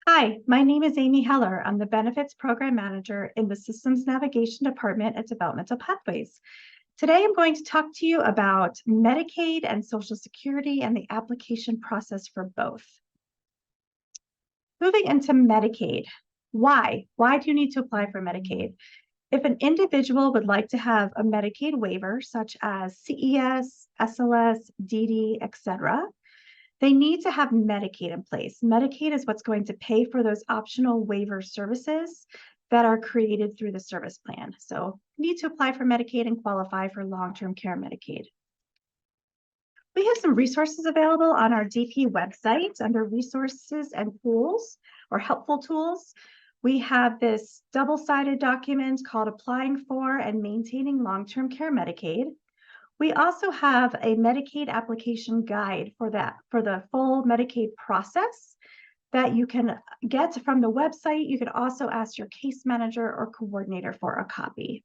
Hi, my name is Amy Heller. I'm the Benefits Program Manager in the Systems Navigation Department at Developmental Pathways. Today, I'm going to talk to you about Medicaid and Social Security and the application process for both. Moving into Medicaid, why? Why do you need to apply for Medicaid? If an individual would like to have a Medicaid waiver, such as CES, SLS, DD, etc., they need to have Medicaid in place. Medicaid is what's going to pay for those optional waiver services that are created through the service plan. So you need to apply for Medicaid and qualify for long-term care Medicaid. We have some resources available on our DP website under resources and tools or helpful tools. We have this double-sided document called Applying for and Maintaining Long-Term Care Medicaid. We also have a Medicaid application guide for the full Medicaid process that you can get from the website. You can also ask your case manager or coordinator for a copy.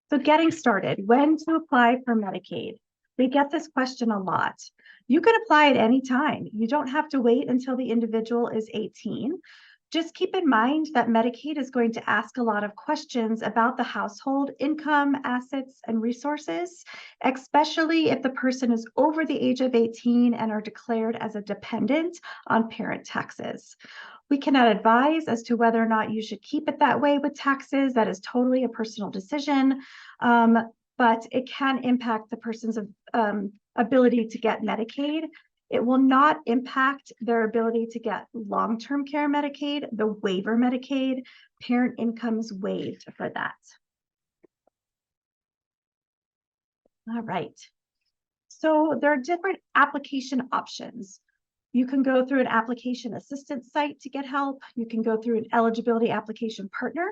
So getting started, when to apply for Medicaid? We get this question a lot. You can apply at any time. You don't have to wait until the individual is 18. Just keep in mind that Medicaid is going to ask a lot of questions about the household income, assets, and resources, especially if the person is over the age of 18 and are declared as a dependent on parent taxes. We cannot advise as to whether or not you should keep it that way with taxes. That is totally a personal decision, but it can impact the person's ability to get Medicaid. It will not impact their ability to get long-term care Medicaid, the waiver Medicaid. Parent income is waived for that. All right. So there are different application options. You can go through an application assistance site to get help. You can go through an eligibility application partner.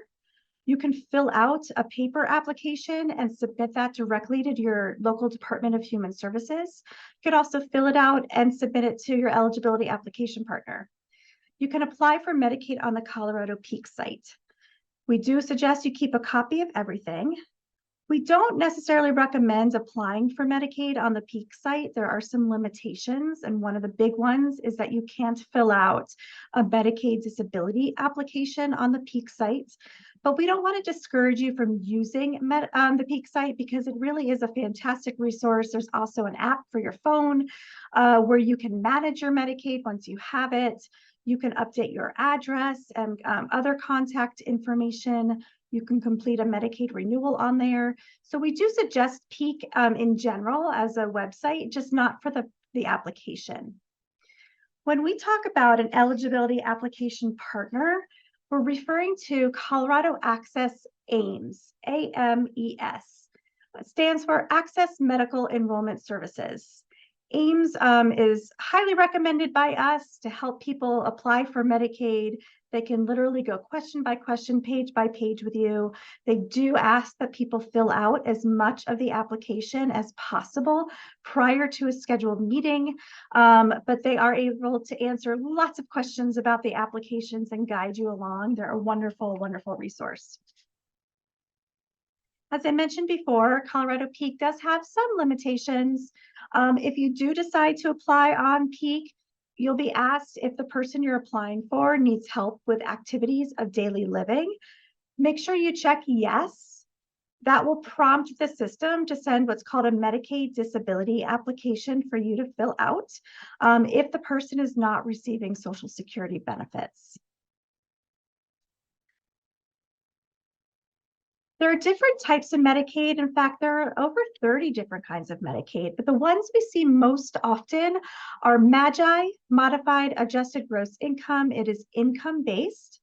You can fill out a paper application and submit that directly to your local Department of Human Services. You could also fill it out and submit it to your eligibility application partner. You can apply for Medicaid on the Colorado Peak site. We do suggest you keep a copy of everything. We don't necessarily recommend applying for Medicaid on the Peak site. There are some limitations, and one of the big ones is that you can't fill out a Medicaid disability application on the Peak site. But we don't want to discourage you from using the Peak site because it really is a fantastic resource. There's also an app for your phone where you can manage your Medicaid once you have it. You can update your address and other contact information. You can complete a Medicaid renewal on there. So we do suggest Peak in general as a website, just not for the application. When we talk about an eligibility application partner, we're referring to Colorado Access AMES, A-M-E-S. It stands for Access Medical Enrollment Services. AMES is highly recommended by us to help people apply for Medicaid. They can literally go question by question, page by page with you. They do ask that people fill out as much of the application as possible prior to a scheduled meeting, but they are able to answer lots of questions about the applications and guide you along. They're a wonderful, wonderful resource. As I mentioned before, Colorado Peak does have some limitations. If you do decide to apply on Peak, you'll be asked if the person you're applying for needs help with activities of daily living. Make sure you check yes. That will prompt the system to send what's called a Medicaid disability application for you to fill out if the person is not receiving Social Security benefits. There are different types of Medicaid. In fact, there are over 30 different kinds of Medicaid, but the ones we see most often are MAGI, Modified Adjusted Gross Income. It is income-based.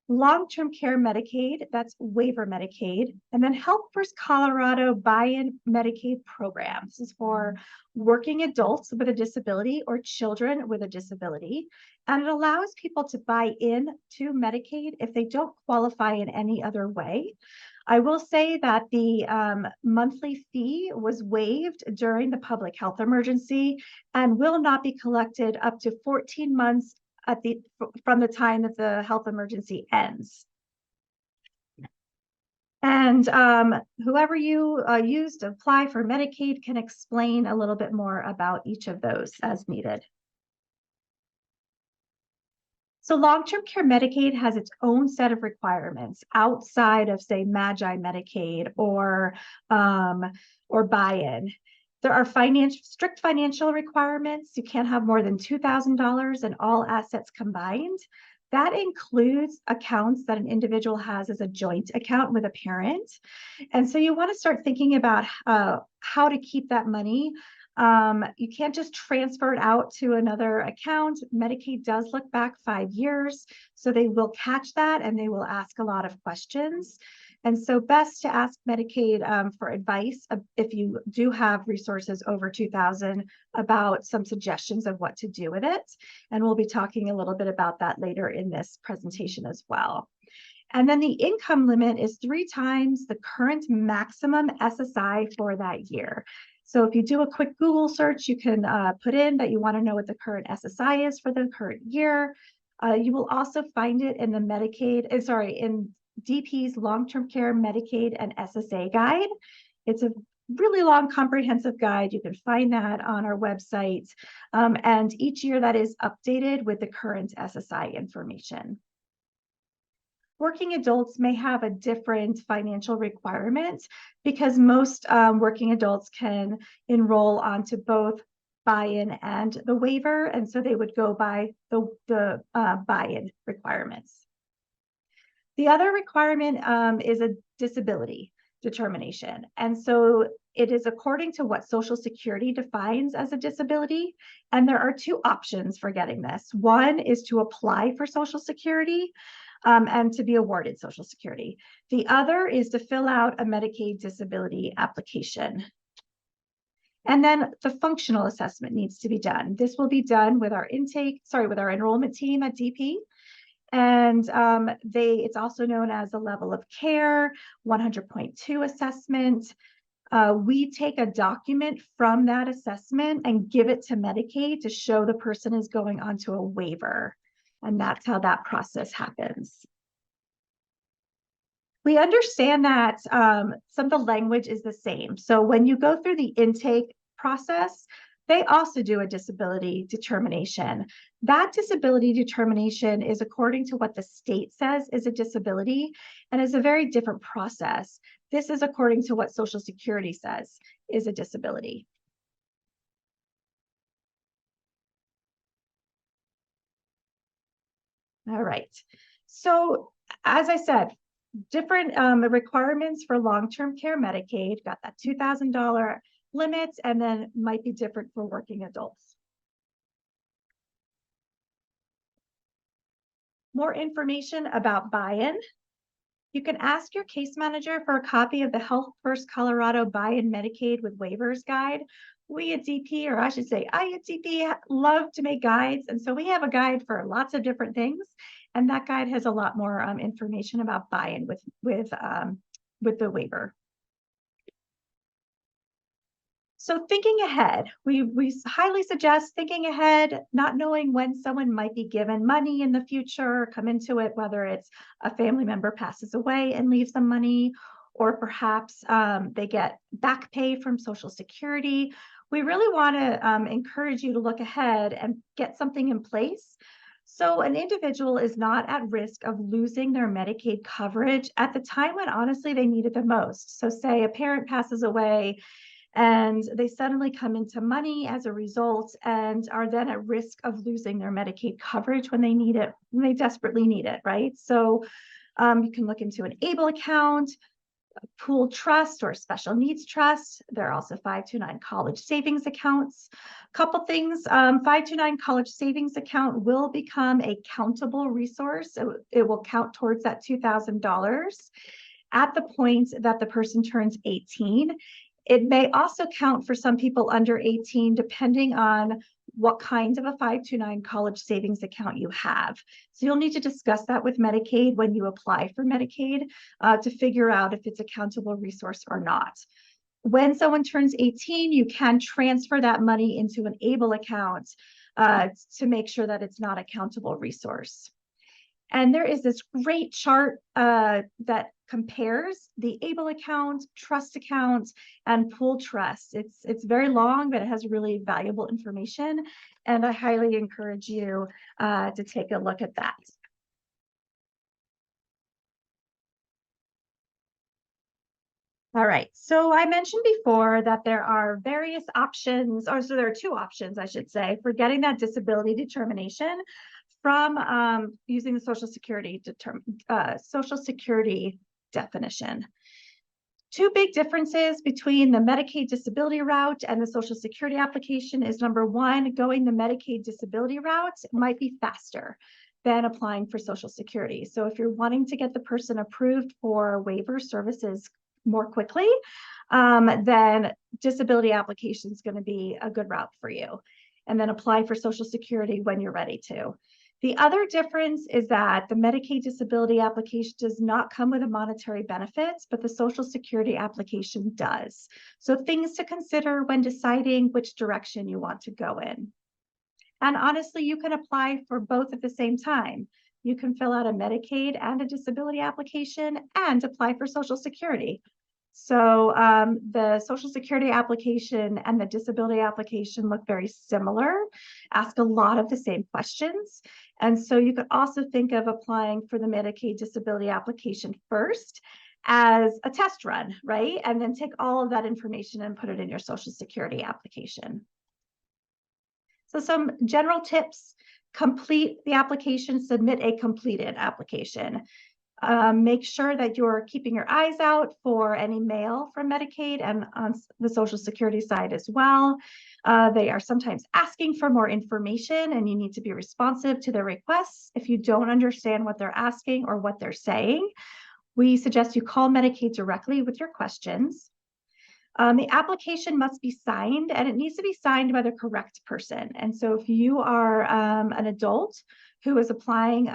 Long-term care Medicaid, that's waiver Medicaid, and then Help First Colorado Buy-in Medicaid program. This is for working adults with a disability or children with a disability, and it allows people to buy in to Medicaid if they don't qualify in any other way. I will say that the monthly fee was waived during the public health emergency and will not be collected up to 14 months from the time that the health emergency ends. And whoever you use to apply for Medicaid can explain a little bit more about each of those as needed. So long-term care Medicaid has its own set of requirements outside of, say, Magi Medicaid or buy-in. There are strict financial requirements. You can't have more than $2,000 in all assets combined. That includes accounts that an individual has as a joint account with a parent. And so you want to start thinking about how to keep that money. You can't just transfer it out to another account. Medicaid does look back 5 years, so they will catch that and they will ask a lot of questions. And so best to ask Medicaid for advice if you do have resources over 2,000 about some suggestions of what to do with it. And we'll be talking a little bit about that later in this presentation as well. And then the income limit is 3 times the current maximum SSI for that year. So if you do a quick Google search, you can put in that you want to know what the current SSI is for the current year. You will also find it in the in DP's long-term care Medicaid and SSA guide. It's a really long comprehensive guide. You can find that on our website. And each year that is updated with the current SSI information. Working adults may have a different financial requirement because most working adults can enroll onto both buy-in and the waiver, and so they would go by the buy-in requirements. The other requirement is a disability determination, and so it is according to what Social Security defines as a disability, and there are 2 options for getting this. One is to apply for Social Security, and to be awarded Social Security. The other is to fill out a Medicaid disability application. And then the functional assessment needs to be done. This will be done with our enrollment team at DP. And it's also known as a level of care 100.2 assessment. We take a document from that assessment and give it to Medicaid to show the person is going onto a waiver. And that's how that process happens. We understand that some of the language is the same. So when you go through the intake process, they also do a disability determination. That disability determination is according to what the state says is a disability, and is a very different process. This is according to what Social Security says is a disability. All right. So as I said, different requirements for long-term care Medicaid, got that $2,000 limit, and then might be different for working adults. More information about buy-in. You can ask your case manager for a copy of the Health First Colorado Buy-in Medicaid with Waivers Guide. We at DP, or I should say I at DP, love to make guides. And so we have a guide for lots of different things. And that guide has a lot more information about buy-in with the waiver. So thinking ahead, we highly suggest thinking ahead, not knowing when someone might be given money in the future, come into it, whether it's a family member passes away and leaves them money, or perhaps they get back pay from Social Security. We really want to encourage you to look ahead and get something in place. So an individual is not at risk of losing their Medicaid coverage at the time when honestly they need it the most. So say a parent passes away and they suddenly come into money as a result and are then at risk of losing their Medicaid coverage when they need it, when they desperately need it, right? So you can look into an ABLE account, a pooled trust, or a special needs trust. There are also 529 college savings accounts. Couple things, 529 college savings account will become a countable resource. It will count towards that $2,000 at the point that the person turns 18. It may also count for some people under 18, depending on what kind of a 529 college savings account you have. So you'll need to discuss that with Medicaid when you apply for Medicaid to figure out if it's a countable resource or not. When someone turns 18, you can transfer that money into an ABLE account to make sure that it's not a countable resource. And there is this great chart that compares the ABLE account, trust account, and pool trust. It's very long, but it has really valuable information, and I highly encourage you to take a look at that. All right, so I mentioned before that there are various options, or so there are two options, I should say, for getting that disability determination from using the Social Security definition. Two big differences between the Medicaid disability route and the Social Security application is, number one, going the Medicaid disability route might be faster than applying for Social Security. So if you're wanting to get the person approved for waiver services more quickly, then disability application is going to be a good route for you. And then apply for Social Security when you're ready to. The other difference is that the Medicaid disability application does not come with a monetary benefit, but the Social Security application does. So things to consider when deciding which direction you want to go in. And honestly, you can apply for both at the same time. You can fill out a Medicaid and a disability application and apply for Social Security. So the Social Security application and the disability application look very similar, ask a lot of the same questions. And so you could also think of applying for the Medicaid disability application first as a test run, right? And then take all of that information and put it in your Social Security application. So some general tips: complete the application, submit a completed application. Make sure that you're keeping your eyes out for any mail from Medicaid and on the Social Security side as well. They are sometimes asking for more information, and you need to be responsive to their requests. If you don't understand what they're asking or what they're saying, we suggest you call Medicaid directly with your questions. The application must be signed, and it needs to be signed by the correct person. And so if you are an adult who is applying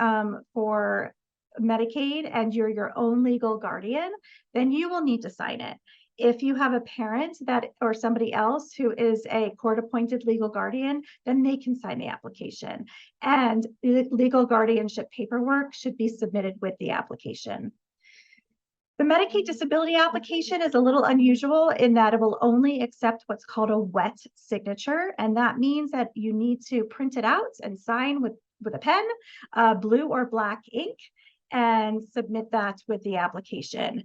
for Medicaid and you're your own legal guardian, then you will need to sign it. If you have a parent that or somebody else who is a court-appointed legal guardian, then they can sign the application. And legal guardianship paperwork should be submitted with the application. The Medicaid disability application is a little unusual in that it will only accept what's called a wet signature. And that means that you need to print it out and sign with a pen, blue or black ink, and submit that with the application.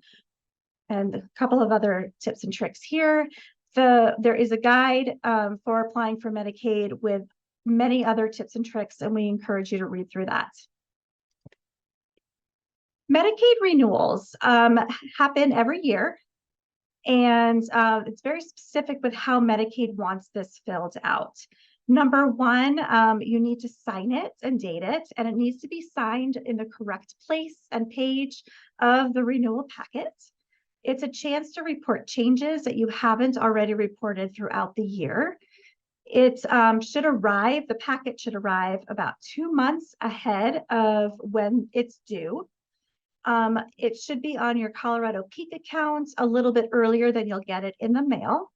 And a couple of other tips and tricks here. There is a guide for applying for Medicaid with many other tips and tricks, and we encourage you to read through that. Medicaid renewals happen every year, and it's very specific with how Medicaid wants this filled out. Number one, you need to sign it and date it, and it needs to be signed in the correct place and page of the renewal packet. It's a chance to report changes that you haven't already reported throughout the year. It should arrive, the packet should arrive about 2 months ahead of when it's due. It should be on your Colorado Peak account a little bit earlier than you'll get it in the mail.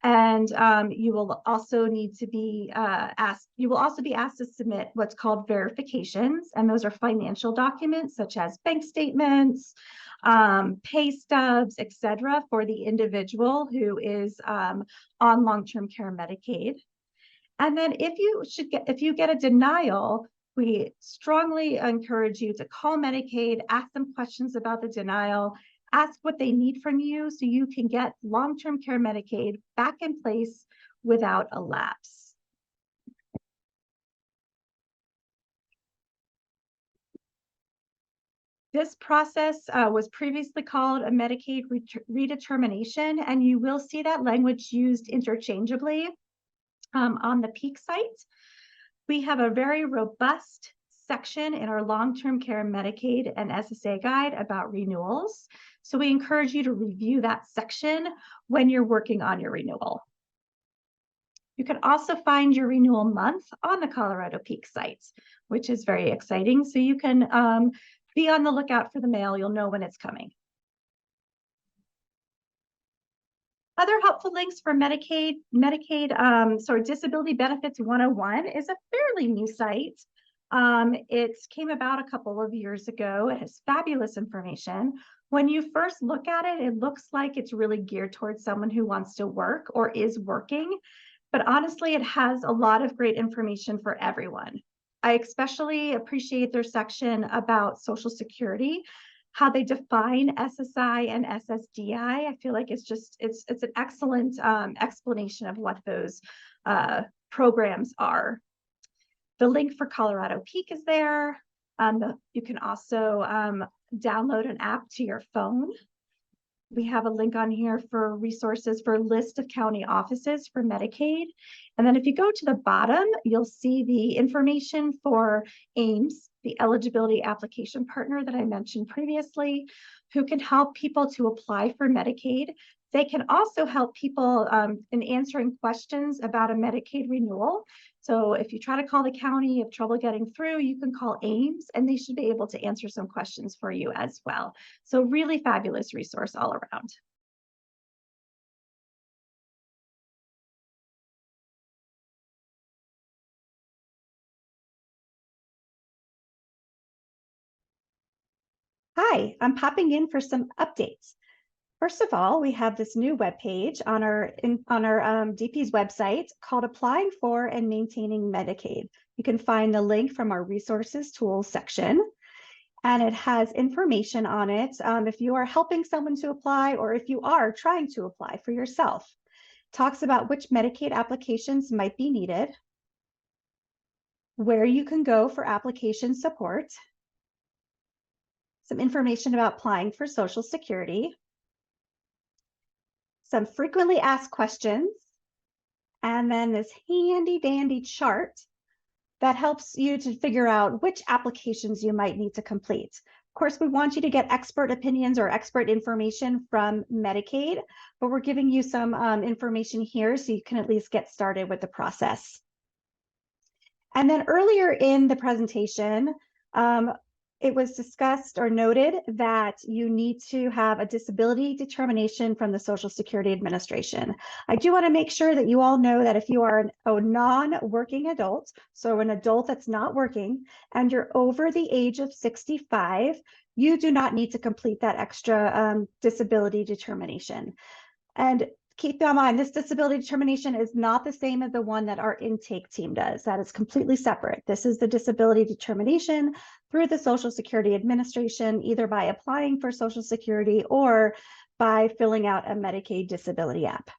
And you will also need to be asked to submit what's called verifications. And those are financial documents such as bank statements, pay stubs, etc., for the individual who is on long-term care Medicaid. And then if you get a denial, we strongly encourage you to call Medicaid, ask them questions about the denial, ask what they need from you so you can get long-term care Medicaid back in place without a lapse. This process was previously called a Medicaid redetermination, and you will see that language used interchangeably on the Peak site. We have a very robust section in our long-term care Medicaid and SSA guide about renewals. So we encourage you to review that section when you're working on your renewal. You can also find your renewal month on the Colorado Peak site, which is very exciting. So you can be on the lookout for the mail. You'll know when it's coming. Other helpful links for Medicaid, Disability Benefits 101 is a fairly new site. It came about a couple of years ago. It has fabulous information. When you first look at it, it looks like it's really geared towards someone who wants to work or is working, but honestly, it has a lot of great information for everyone. I especially appreciate their section about Social Security, how they define SSI and SSDI. I feel like it's an excellent explanation of what those programs are. The link for Colorado Peak is there. You can also download an app to your phone. We have a link on here for resources for a list of county offices for Medicaid. And then if you go to the bottom, you'll see the information for AIMS, the eligibility application partner that I mentioned previously, who can help people to apply for Medicaid. They can also help people in answering questions about a Medicaid renewal. So if you try to call the county, you have trouble getting through, you can call AIMS and they should be able to answer some questions for you as well. So really fabulous resource all around. Hi, I'm popping in for some updates. First of all, we have this new webpage on our DP's website called Applying for and Maintaining Medicaid. You can find the link from our resources tools section, and it has information on it if you are helping someone to apply or if you are trying to apply for yourself. Talks about which Medicaid applications might be needed, where you can go for application support, some information about applying for Social Security, some frequently asked questions, and then this handy dandy chart that helps you to figure out which applications you might need to complete. Of course, we want you to get expert opinions or expert information from Medicaid, but we're giving you some information here so you can at least get started with the process. And then earlier in the presentation, it was discussed or noted that you need to have a disability determination from the Social Security Administration. I do want to make sure that you all know that if you are a non-working adult, so an adult that's not working, and you're over the age of 65, you do not need to complete that extra disability determination. And keep in mind, this disability determination is not the same as the one that our intake team does. That is completely separate. This is the disability determination through the Social Security Administration, either by applying for Social Security or by filling out a Medicaid disability app.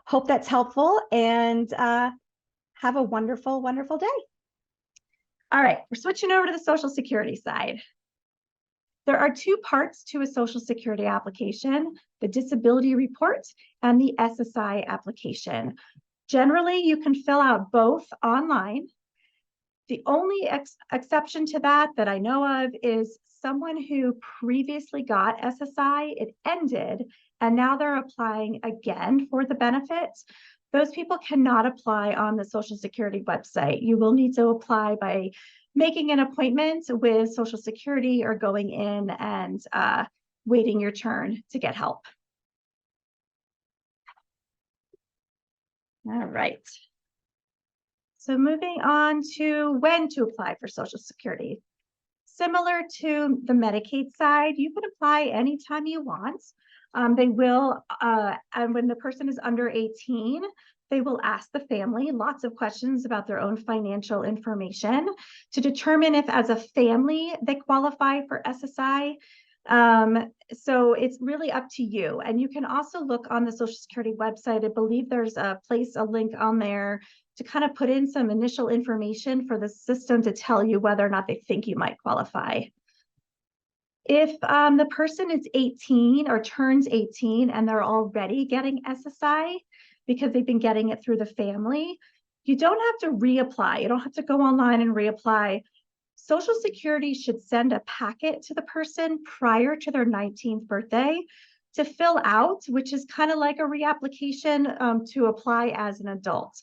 Hope that's helpful, and have a wonderful, wonderful day. All right, we're switching over to the Social Security side. There are two parts to a Social Security application, the disability report and the SSI application. Generally, you can fill out both online. The only exception to that I know of is someone who previously got SSI, it ended, and now they're applying again for the benefits. Those people cannot apply on the Social Security website. You will need to apply by making an appointment with Social Security or going in and waiting your turn to get help. All right. So moving on to when to apply for Social Security. Similar to the Medicaid side, you can apply anytime you want. They will, and when the person is under 18, they will ask the family lots of questions about their own financial information to determine if as a family they qualify for SSI. So it's really up to you. And you can also look on the Social Security website. I believe there's a link on there to kind of put in some initial information for the system to tell you whether or not they think you might qualify. If the person is 18 or turns 18 and they're already getting SSI because they've been getting it through the family, you don't have to reapply. You don't have to go online and reapply. Social Security should send a packet to the person prior to their 19th birthday to fill out, which is kind of like a reapplication to apply as an adult.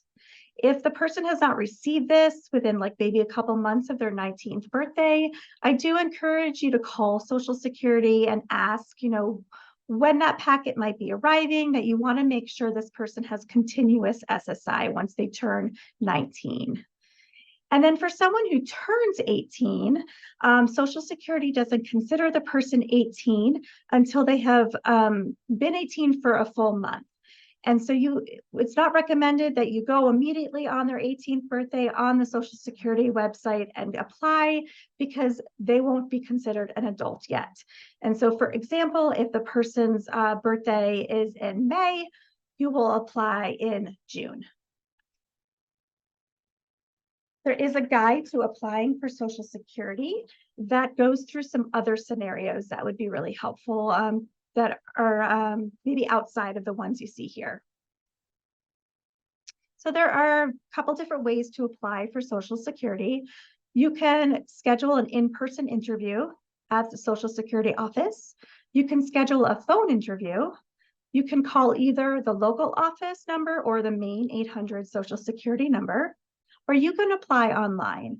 If the person has not received this within like maybe a couple months of their 19th birthday, I do encourage you to call Social Security and ask, you know, when that packet might be arriving, that you want to make sure this person has continuous SSI once they turn 19. And then for someone who turns 18, Social Security doesn't consider the person 18 until they have been 18 for a full month. And so it's not recommended that you go immediately on their 18th birthday on the Social Security website and apply, because they won't be considered an adult yet. And so, for example, if the person's birthday is in May, you will apply in June. There is a guide to applying for Social Security that goes through some other scenarios that would be really helpful, that are maybe outside of the ones you see here. So there are a couple different ways to apply for Social Security. You can schedule an in-person interview at the Social Security office. You can schedule a phone interview. You can call either the local office number or the main 800 Social Security number, or you can apply online.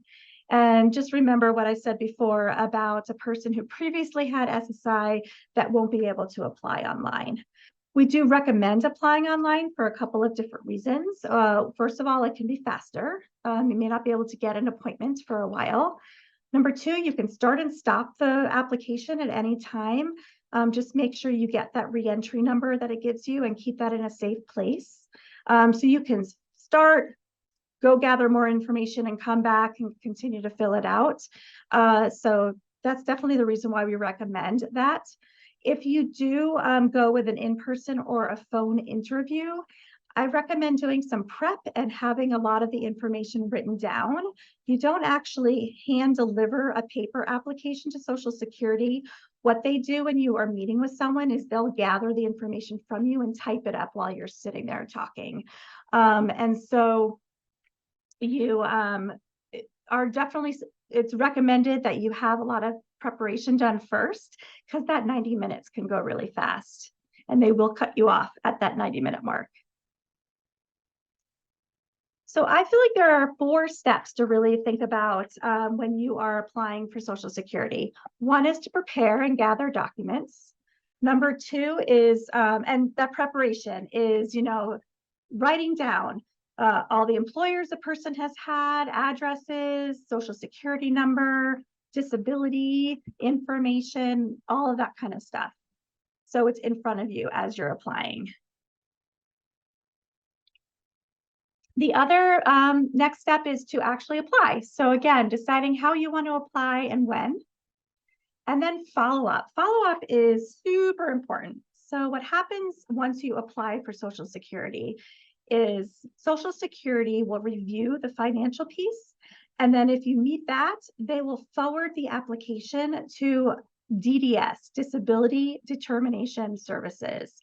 And just remember what I said before about a person who previously had SSI that won't be able to apply online. We do recommend applying online for a couple of different reasons. First of all, it can be faster. You may not be able to get an appointment for a while. Number two, you can start and stop the application at any time. Just make sure you get that reentry number that it gives you and keep that in a safe place. So you can start, go gather more information and come back and continue to fill it out. So that's definitely the reason why we recommend that. If you do go with an in-person or a phone interview, I recommend doing some prep and having a lot of the information written down. You don't actually hand deliver a paper application to Social Security. What they do when you are meeting with someone is they'll gather the information from you and type it up while you're sitting there talking. And so you are definitely, it's recommended that you have a lot of preparation done first, because that 90 minutes can go really fast and they will cut you off at that 90-minute mark. So I feel like there are 4 steps to really think about when you are applying for Social Security. One is to prepare and gather documents. Number 2 is, and that preparation is, writing down all the employers a person has had, addresses, Social Security number, disability information, all of that kind of stuff. So it's in front of you as you're applying. The other next step is to actually apply. So again, deciding how you want to apply and when. And then follow up. Follow up is super important. So what happens once you apply for Social Security is Social Security will review the financial piece. And then if you meet that, they will forward the application to DDS, Disability Determination Services.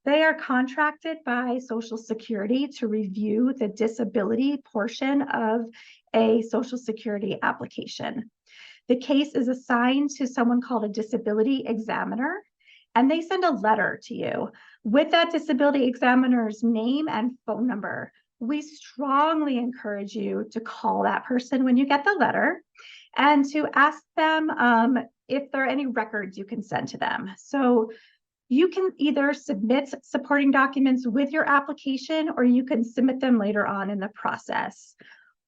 They are contracted by Social Security to review the disability portion of a Social Security application. The case is assigned to someone called a disability examiner, and they send a letter to you with that disability examiner's name and phone number. We strongly encourage you to call that person when you get the letter and to ask them if there are any records you can send to them. So you can either submit supporting documents with your application, or you can submit them later on in the process.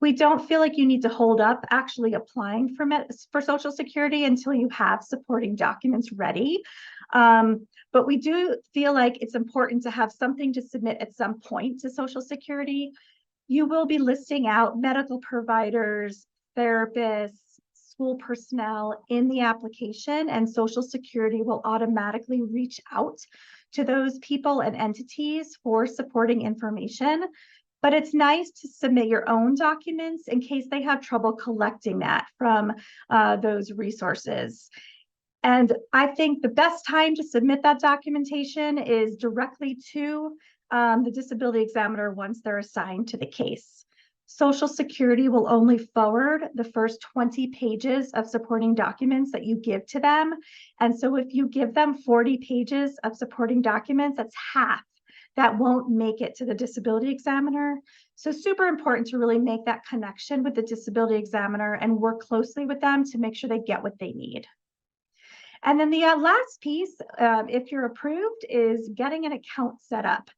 We don't feel like you need to hold up actually applying for Social Security until you have supporting documents ready. But we do feel like it's important to have something to submit at some point to Social Security. You will be listing out medical providers, therapists, school personnel in the application, and Social Security will automatically reach out to those people and entities for supporting information. But it's nice to submit your own documents in case they have trouble collecting that from those resources. And I think the best time to submit that documentation is directly to the disability examiner once they're assigned to the case. Social Security will only forward the first 20 pages of supporting documents that you give to them. And so if you give them 40 pages of supporting documents, that's half that won't make it to the disability examiner. So super important to really make that connection with the disability examiner and work closely with them to make sure they get what they need. And then the last piece, if you're approved, is getting an account set up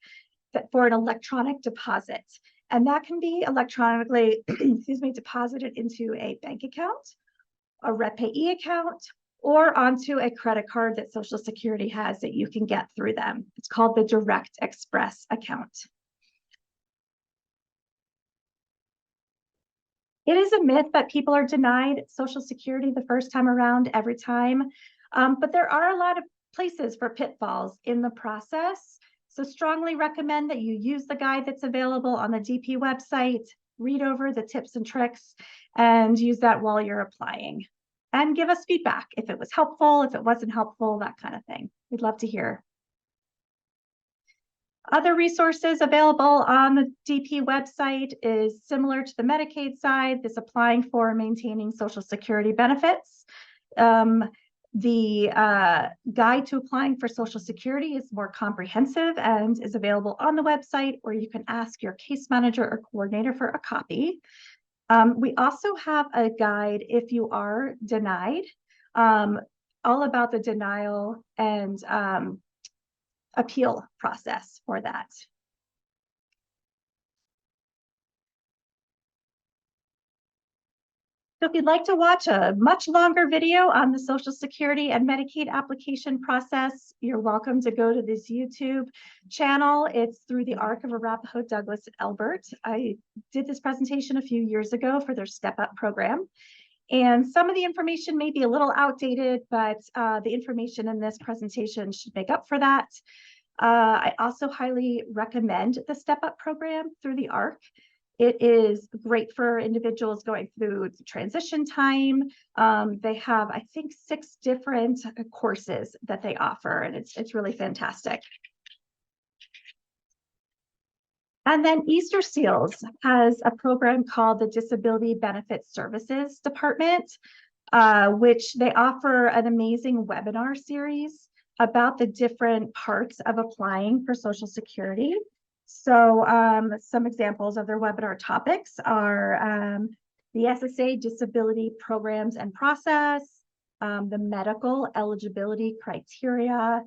for an electronic deposit. And that can be electronically, excuse me, deposited into a bank account, a RepPayE account, or onto a credit card that Social Security has that you can get through them. It's called the Direct Express account. It is a myth that people are denied Social Security the first time around every time, but there are a lot of places for pitfalls in the process. So strongly recommend that you use the guide that's available on the DP website, read over the tips and tricks, and use that while you're applying. And give us feedback if it was helpful, if it wasn't helpful, that kind of thing. We'd love to hear. Other resources available on the DP website is similar to the Medicaid side, this applying for and maintaining Social Security benefits. The guide to applying for Social Security is more comprehensive and is available on the website, or you can ask your case manager or coordinator for a copy. We also have a guide if you are denied, all about the denial and appeal process for that. So if you'd like to watch a much longer video on the Social Security and Medicaid application process, you're welcome to go to this YouTube channel. It's through the Arc of Arapahoe, Douglas, and Elbert. I did this presentation a few years ago for their Step Up program. And some of the information may be a little outdated, but the information in this presentation should make up for that. I also highly recommend the Step Up program through the ARC. It is great for individuals going through the transition time. They have, I think, 6 different courses that they offer, and it's really fantastic. And then Easter Seals has a program called the Disability Benefits Services Department, which they offer an amazing webinar series about the different parts of applying for Social Security. So some examples of their webinar topics are the SSA disability programs and process, the medical eligibility criteria,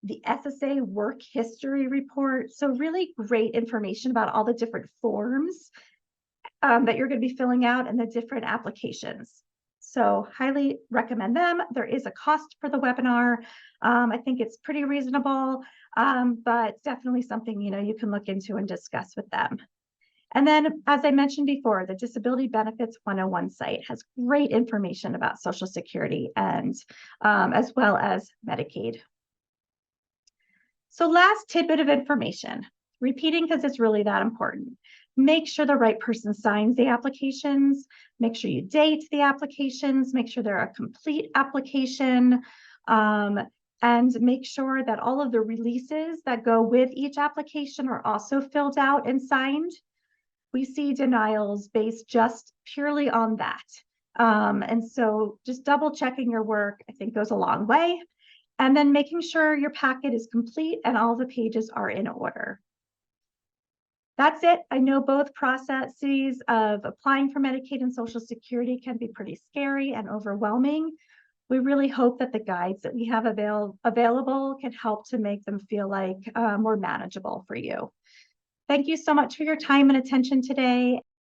the SSA work history report. So really great information about all the different forms that you're going to be filling out and the different applications. So highly recommend them. There is a cost for the webinar. I think it's pretty reasonable, but definitely something you can look into and discuss with them. And then, as I mentioned before, the Disability Benefits 101 site has great information about Social Security and as well as Medicaid. So last tidbit of information, repeating because it's really that important. Make sure the right person signs the applications. Make sure you date the applications. Make sure they're a complete application. And make sure that all of the releases that go with each application are also filled out and signed. We see denials based just purely on that. And so just double checking your work, I think, goes a long way. And then making sure your packet is complete and all the pages are in order. That's it. I know both processes of applying for Medicaid and Social Security can be pretty scary and overwhelming. We really hope that the guides that we have available can help to make them feel like more manageable for you. Thank you so much for your time and attention today.